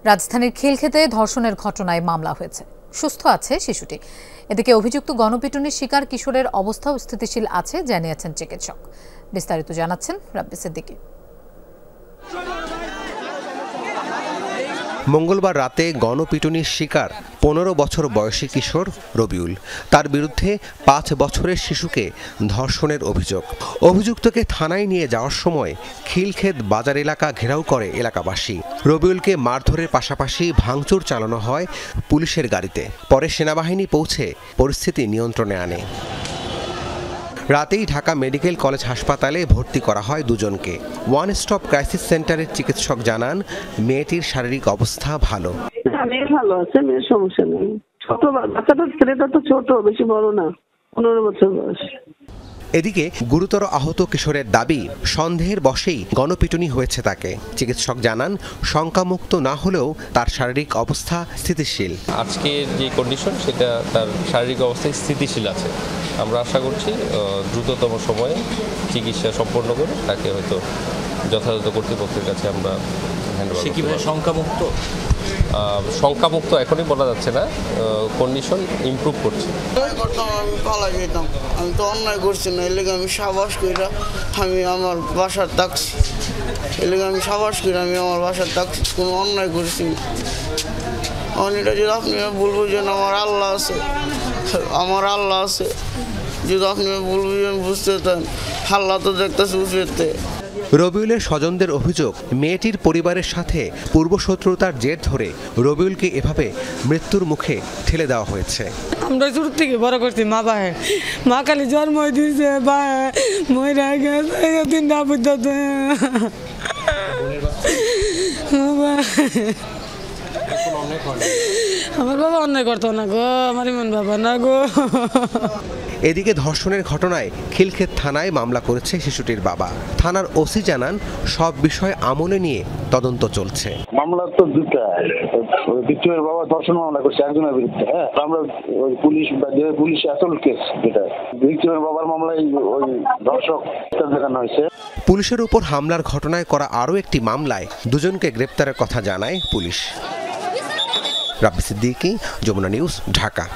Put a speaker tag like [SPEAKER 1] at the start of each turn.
[SPEAKER 1] রাজধানীর খিলক্ষেতে ধর্ষণের ঘটনায় মামলা হয়েছে। সুস্থ আছে শিশুটি। এদিকে অভিযুক্ত গণপিটুনির শিকার কিশোরের অবস্থাও স্থিতিশীল আছে জানিয়েছেন চিকিৎসক। বিস্তারিত জানাচ্ছেন রাব্বি সিদ্দিকী।
[SPEAKER 2] মঙ্গলবার রাতে গণপিটুনির শিকার 15 বছর বয়সী কিশোর রবিউল। তার বিরুদ্ধে 5 বছরের শিশুকে ধর্ষণের অভিযোগ। অভিযুক্তকে থানায় নিয়ে যাওয়ার সময় খিলক্ষেত বাজার এলাকা ঘেরাও করে এলাকাবাসী। রবিউলকে মারধরের পাশাপাশি ভাঙচুর চালানো হয় পুলিশের গাড়িতে। পরে সেনাবাহিনী পৌঁছে পরিস্থিতি নিয়ন্ত্রণে আনে। রাতেই ঢাকা মেডিকেল কলেজ হাসপাতালে ভর্তি করা হয় দুজনকে। ওয়ান স্টপ ক্রাইসিস সেন্টারের চিকিৎসক জানান, মেয়েটির শারীরিক অবস্থা ভালো।
[SPEAKER 3] মেয়ে ভালো আছে, মেয়ের সমস্যা নেই। ছোট বাচ্চাটা, ছেলেটা তো ছোট, বেশি বড় না, 15 বছর বয়স।
[SPEAKER 2] এদিকে গুরুতর আহত কিশোরের দাবি, সন্দেহের বশেই গণপিটুনি হয়েছে তাকে। চিকিৎসক জানান, শঙ্কামুক্ত না হলেও তার শারীরিক অবস্থা স্থিতিশীল।
[SPEAKER 4] আজকের যে কন্ডিশন সেটা তার শারীরিক অবস্থায় স্থিতিশীল আছে। আমরা আশা করছি দ্রুততম সময়ে চিকিৎসা সম্পন্ন করে তাকে হয়তো যথাযথ কর্তৃপক্ষের কাছে আমরা
[SPEAKER 5] সে কিভাবে শঙ্কামুক্ত
[SPEAKER 4] এখনই বলা যাচ্ছে না, কন্ডিশন ইমপ্রুভ করছে।
[SPEAKER 6] আমি পালাই যেতাম, আমি তো অন্যায় করছি না, এর লেগে আমি সাবাস কইরা আমি আমার বাসার থাকছি। এর লেগে আমি সাবাস কইরা আমি আমার বাসার থাকছি, কোনো অন্যায় করছি না। এটা যদি আপনি বলবো যে আমার আল্লাহ আছে, আমার আল্লাহ আছে, যদি আপনি বলবেন বুঝতে চান, আল্লাহ তো দেখতেছে বুঝতে।
[SPEAKER 2] রবিউলের স্বজনদের অভিযোগ, মেয়েটির পরিবারের সাথে পূর্বশত্রুতার জের ধরে রবিউলকে এভাবে মৃত্যুর মুখে ঠেলে দেওয়া হয়েছে।
[SPEAKER 7] আমরা ছোট থেকে বড় করছি, মা খালি জন্ম দিয়েছে, আমার বাবা অন্যায় করতো না গো, আমার ইমন বাবা না গো।
[SPEAKER 2] এদিকে ধর্ষণের ঘটনায় খিলক্ষেত থানায় মামলা করেছে শিশুটির বাবা। থানার ওসি জানান, সব বিষয় আমলে নিয়ে তদন্ত চলছে।
[SPEAKER 8] মামলা তো দুটা, ভিক্টিমের বাবা ধর্ষণ মামলা করছে একজনের বিরুদ্ধে। আমরা পুলিশ আসল কেস, যেটা ভিক্টিমের বাবার মামলায় ওই ধর্ষক দেখানো হয়েছে।
[SPEAKER 2] পুলিশের উপর হামলার ঘটনায় করা আরও একটি মামলায় দুজনকে গ্রেপ্তারের কথা জানায় পুলিশ। রাব্বি সিদ্দিকী, যমুনা নিউজ, ঢাকা।